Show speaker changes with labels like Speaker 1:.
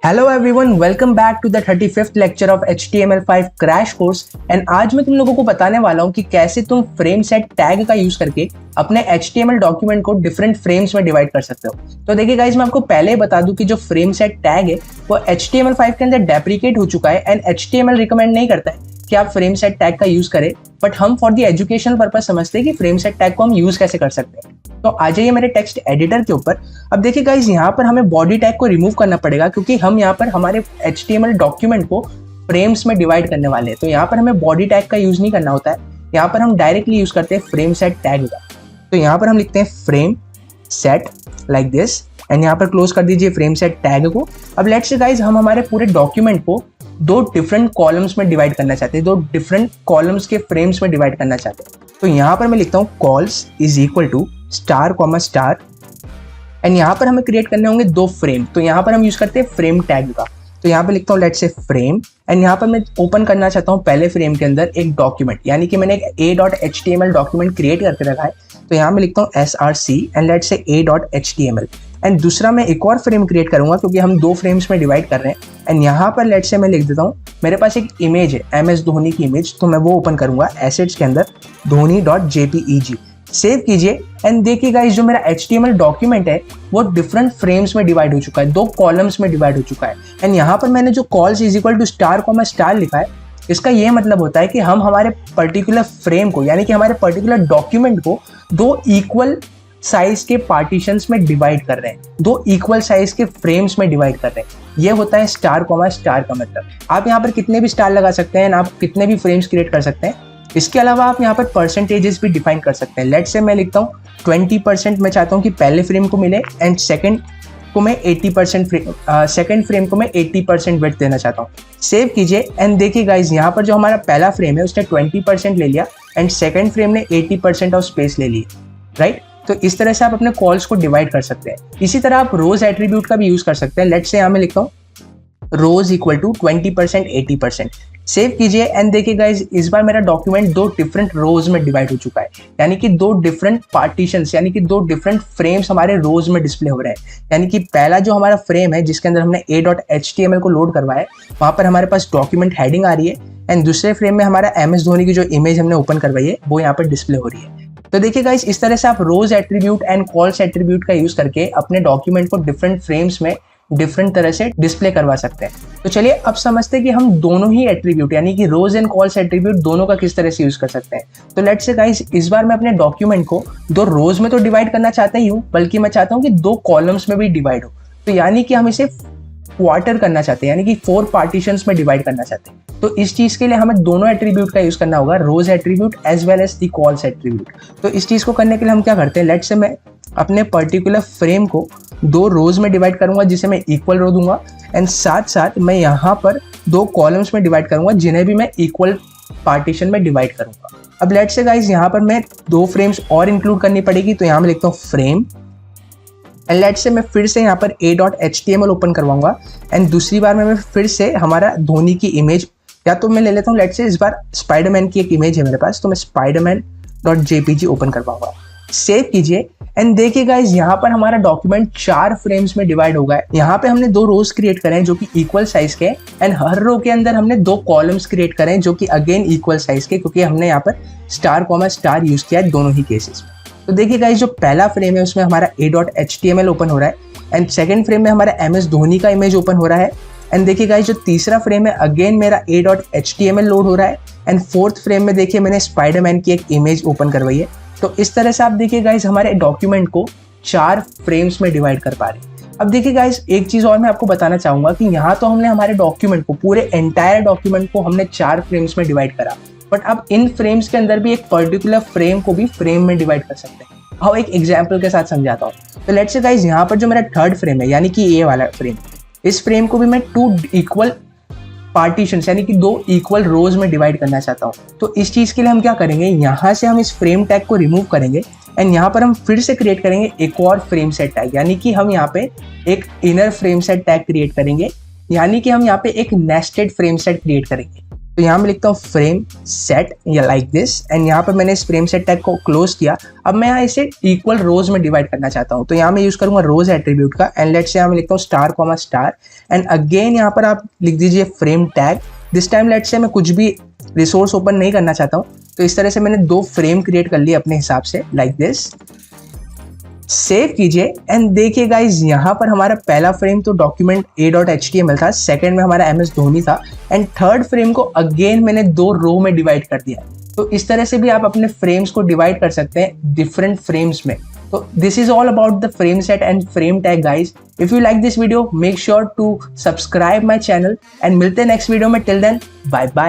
Speaker 1: Hello everyone, welcome back to the 35th lecture of HTML5 crash course. And आज मैं तुम लोगों को बताने वाला हूं कि कैसे तुम फ्रेम सेट टैग का यूज करके अपने HTML डॉक्यूमेंट को डिफरेंट फ्रेम्स में डिवाइड कर सकते हो। तो देखिए गाइस, मैं आपको पहले बता दूं कि जो फ्रेम सेट टैग है वो HTML5 के अंदर डेप्रिकेट हो चुका है एंड HTML रिकमेंड नहीं करता है कि आप फ्रेम सेट टैग का यूज करें, बट हम फॉर द एजुकेशन पर्पस समझते हैं कि फ्रेम सेट टैग को हम यूज कैसे कर सकते हैं। तो आ जाइए मेरे टेक्स्ट एडिटर के ऊपर। अब देखिए गाइस, यहाँ पर हमें बॉडी टैग को रिमूव करना पड़ेगा क्योंकि हम यहाँ पर हमारे HTML डॉक्यूमेंट को फ्रेम्स में डिवाइड करने वाले हैं। तो यहाँ पर हमें बॉडी टैग का यूज नहीं करना होता है, यहाँ पर हम डायरेक्टली यूज करते हैं फ्रेम सेट टैग का। तो यहाँ पर हम लिखते हैं frame set like this and यहाँ पर क्लोज कर दीजिए फ्रेम सेट टैग को। अब लेट्स से गाइस, हम हमारे पूरे डॉक्यूमेंट को दो डिफरेंट कॉलम्स में डिवाइड करना चाहते हैं, दो डिफरेंट कॉलम्स के फ्रेम्स में डिवाइड करना चाहते हैं। तो यहाँ पर मैं लिखता हूँ cols is equal to star comma star and यहाँ पर हमें क्रिएट करने होंगे दो फ्रेम। तो यहाँ पर हम यूज करते हैं फ्रेम टैग का। तो यहाँ पे लिखता हूँ लेट्स से फ्रेम एंड यहाँ पर मैं ओपन करना चाहता हूँ पहले फ्रेम के अंदर एक डॉक्यूमेंट, यानी कि मैंने एक a.html डॉक्यूमेंट क्रिएट करके रखा है। तो यहाँ मैं लिखता हूँ src and let's say a.html and दूसरा मैं एक और फ्रेम क्रिएट करूंगा क्योंकि हम दो फ्रेम्स में डिवाइड कर रहे हैं। एंड यहाँ पर लेट्स से मैं लिख देता हूँ, मेरे पास एक इमेज है MS धोनी की इमेज, तो मैं वो ओपन करूंगा एसेट्स के अंदर dhoni.jpeg। सेव कीजिए एंड देखिए गाइस, जो मेरा HTML डॉक्यूमेंट है वो डिफरेंट फ्रेम्स में डिवाइड हो चुका है, दो कॉलम्स में डिवाइड हो चुका है। एंड यहाँ पर मैंने जो cols is equal to star comma star लिखा है, इसका ये मतलब होता है कि हम हमारे पर्टिकुलर फ्रेम को, यानी कि हमारे पर्टिकुलर डॉक्यूमेंट को दो इक्वल साइज के पार्टीशंस में डिवाइड कर रहे हैं, दो इक्वल साइज के फ्रेम्स में डिवाइड कर रहे हैं। ये होता है स्टार कॉमा स्टार का मतलब। आप यहाँ पर कितने भी स्टार लगा सकते हैं, आप कितने भी फ्रेम्स क्रिएट कर सकते हैं। इसके अलावा आप यहाँ पर परसेंटेजेस भी डिफाइन कर सकते हैं। लेट्स से मैं लिखता हूँ 20% मैं चाहता हूँ कि पहले फ्रेम को मिले एंड सेकंड को मैं 80% सेकंड फ्रेम को मैं 80% वेट देना चाहता हूँ। सेव कीजिए एंड देखिए गाइज, यहाँ पर जो हमारा पहला फ्रेम है उसने 20% ले लिया एंड सेकंड फ्रेम ने 80% ऑफ स्पेस ले ली, राइट। तो इस तरह से आप अपने कॉल्स को डिवाइड कर सकते हैं। इसी तरह आप रोज एट्रीब्यूट का भी यूज कर सकते हैं। लेट्स से यहाँ मैं लिखता हूँ रोज इक्वल टू 20% 80%। सेव कीजिए एंड देखिए गाइज, इस बार मेरा डॉक्यूमेंट दो डिफरेंट रोज में डिवाइड हो चुका है, यानी कि दो डिफरेंट पार्टीशंस, यानी कि दो डिफरेंट फ्रेम्स हमारे रोज में डिस्प्ले हो रहे हैं। यानी कि पहला जो हमारा फ्रेम है जिसके अंदर हमने a.html को लोड करवाया है, वहां पर हमारे पास डॉक्यूमेंट हेडिंग आ रही है एंड दूसरे फ्रेम में हमारा MS धोनी की जो इमेज हमने ओपन करवाई है वो यहाँ पर डिस्प्ले हो रही है। तो देखिए गाइस, इस तरह से आप रोज एट्रीब्यूट एंड कॉल्स एट्रीब्यूट का यूज करके अपने डॉक्यूमेंट को डिफरेंट फ्रेम्स में डिफरेंट तरह से डिस्प्ले करवा सकते हैं। तो चलिए अब समझते हैं कि हम दोनों ही एट्रीब्यूट, यानी कि रोज एंड कॉल्स एट्रीब्यूट दोनों का किस तरह से यूज कर सकते हैं। तो लेट्स से गाइस, इस बार मैं अपने डॉक्यूमेंट को दो रोज में तो डिवाइड करना चाहता ही हूँ, बल्कि मैं चाहता हूँ कि दो कॉलम्स में भी डिवाइड हो। तो यानी कि हम इसे क्वार्टर करना चाहते हैं, यानी कि 4 पार्टीशंस में डिवाइड करना चाहते हैं। तो इस चीज के लिए हमें दोनों एट्रीब्यूट का यूज करना होगा, rows attribute as well as the cols attribute. तो इस चीज को करने के लिए हम क्या करते हैं, लेट्स से मैं अपने पर्टिकुलर फ्रेम को दो रोज में डिवाइड करूंगा जिसे मैं इक्वल रो दूंगा एंड साथ साथ मैं यहाँ पर दो कॉलम्स में डिवाइड करूंगा जिन्हें भी मैं इक्वल पार्टीशन में डिवाइड करूंगा। अब लेट्स से गाइस, यहाँ पर मैं दो फ्रेम्स और इंक्लूड करनी पड़ेगी। तो यहाँ मैं लिखता हूँ फ्रेम एंड लेट्स से मैं फिर से यहाँ पर a.html ओपन करवाऊंगा एंड दूसरी बार में मैं फिर से हमारा धोनी की इमेज, या तो मैं ले लेता हूँ लेट्स से इस बार स्पाइडरमैन की एक इमेज है मेरे पास, तो मैं spiderman.jpg ओपन करवाऊंगा। सेव कीजिए एंड देखिए गाइस, यहाँ पर हमारा डॉक्यूमेंट 4 फ्रेम्स में डिवाइड हो गया है। यहाँ पे हमने दो रोज क्रिएट करे हैं जो कि इक्वल साइज के एंड हर रो के अंदर हमने दो कॉलम्स क्रिएट करे हैं जो कि अगेन इक्वल साइज के, क्योंकि हमने यहाँ पर स्टार कॉमा स्टार यूज किया है दोनों ही केसेस में। तो देखिए गाइस, जो पहला फ्रेम है उसमें हमारा a.html ओपन हो रहा है एंड सेकंड फ्रेम में हमारा MS धोनी का इमेज ओपन हो रहा है। एंड देखिए गाइस, जो तीसरा फ्रेम है अगेन मेरा a.html लोड हो रहा है एंड फोर्थ फ्रेम में देखिए मैंने स्पाइडरमैन की एक इमेज ओपन करवाई है। तो इस तरह से आप देखिए गाइस, हमारे डॉक्यूमेंट को 4 फ्रेम्स में डिवाइड कर पा रहे हैं। अब देखिए गाइस, एक चीज और मैं आपको बताना चाहूंगा कि यहाँ तो हमने हमारे डॉक्यूमेंट को, पूरे एंटायर डॉक्यूमेंट को हमने 4 फ्रेम्स में डिवाइड करा, बट अब इन फ्रेम्स के अंदर भी एक पर्टिकुलर फ्रेम को भी फ्रेम में डिवाइड कर सकते हैं। हाँ, एक एग्जाम्पल के साथ समझाता हूँ। तो लेट्स से गाइस, यहाँ पर जो मेरा थर्ड फ्रेम है, यानी कि ये वाला फ्रेम, इस फ्रेम को भी मैं 2 इक्वल पार्टीशंस, यानी कि 2 इक्वल रोज में डिवाइड करना चाहता हूँ। तो इस चीज के लिए हम क्या करेंगे, यहाँ से हम इस फ्रेम टैग को रिमूव करेंगे एंड यहाँ पर हम फिर से क्रिएट करेंगे एक और फ्रेम सेट टैग, यानी कि हम यहाँ पे एक inner frame set tag create करेंगे, यानी कि हम यहाँ पे एक नेस्टेड फ्रेम सेट क्रिएट करेंगे। तो यहाँ मैं लिखता हूँ फ्रेम सेट या लाइक दिस, एंड यहाँ पर मैंने इस फ्रेम सेट टैग को क्लोज किया। अब मैं यहाँ इसे इक्वल रोज में डिवाइड करना चाहता हूँ, तो यहाँ मैं यूज करूंगा रोज एट्रीब्यूट का, एंड लेट्स से यहाँ मैं लिखता हूँ star comma star, and again यहाँ पर आप लिख दीजिए frame tag. This time let's say मैं कुछ भी रिसोर्स ओपन नहीं करना चाहता हूँ, तो इस तरह से मैंने 2 फ्रेम क्रिएट कर लिए अपने हिसाब से लाइक दिस। सेव कीजिए एंड देखिए गाइज, यहाँ पर हमारा पहला फ्रेम तो डॉक्यूमेंट a.html था, सेकंड में हमारा MS धोनी था, एंड थर्ड फ्रेम को अगेन मैंने 2 रो में डिवाइड कर दिया। तो इस तरह से भी आप अपने फ्रेम्स को डिवाइड कर सकते हैं डिफरेंट फ्रेम्स में। तो this is all about the frame set and frame tag guys. If you like this video make sure to subscribe my channel, and मिलते हैं नेक्स्ट वीडियो में। Till then bye bye.